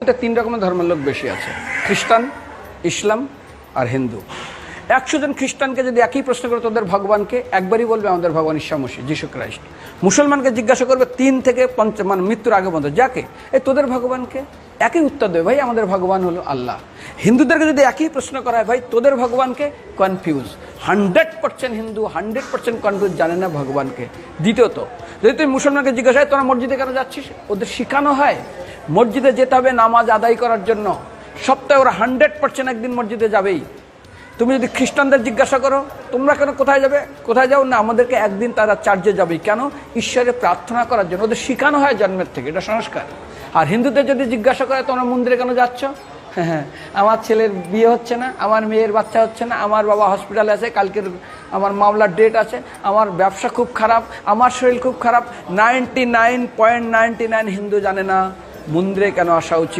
জগতে 3 রকমের ধর্মের লোক বেশি আছে, খ্রিস্টান, ইসলাম আর হিন্দু। 100 জন খ্রিস্টানকে যদি একই প্রশ্ন করে তোদের ভগবানকে, একবারই বলবে আমাদের ভগবান ঈসা মসিহ, যিশু ক্রাইস্ট। মুসলমানকে জিজ্ঞাসা করবে 3 থেকে 5 মানে মৃত্যুর আগে পর্যন্ত, যাকে এই তোদের ভগবানকে, একই উত্তর দেবে, ভাই আমাদের ভগবান হলো আল্লাহ। হিন্দুদেরকে যদি একই প্রশ্ন করা হয়, ভাই তোদের ভগবানকে, কনফিউজ। 100% হিন্দু 100% কনফিউজ, জানে না ভগবানকে। দ্বিতীয়ত, যদি তুই মুসলমানকে জিজ্ঞাসা হয় তোরা মসজিদে কেন যাচ্ছিস, ওদের শেখানো হয় মসজিদে যেতে হবে নামাজ আদায় করার জন্য। সপ্তাহে ওরা 100% একদিন মসজিদে যাবেই। তুমি যদি খ্রিস্টানদের জিজ্ঞাসা করো তোমরা কেন কোথায় যাবে, কোথায় যাও না, আমাদেরকে একদিন তারা চার্চে যাবে। কেন? ঈশ্বরে প্রার্থনা করার জন্য। ওদের শেখানো হয় জন্মের থেকে, এটা সংস্কার। আর হিন্দুদের যদি জিজ্ঞাসা করে তোমরা মন্দিরে কেন যাচ্ছ, হ্যাঁ আমার ছেলের বিয়ে হচ্ছে না, আমার মেয়ের বাচ্চা হচ্ছে না, আমার বাবা হসপিটালে আছে, কালকের আমার মামলার ডেট আছে, আমার ব্যবসা খুব খারাপ, আমার শরীর খুব খারাপ। 99.99 হিন্দু জানে না মন্দিরে কেন আসা উচিত।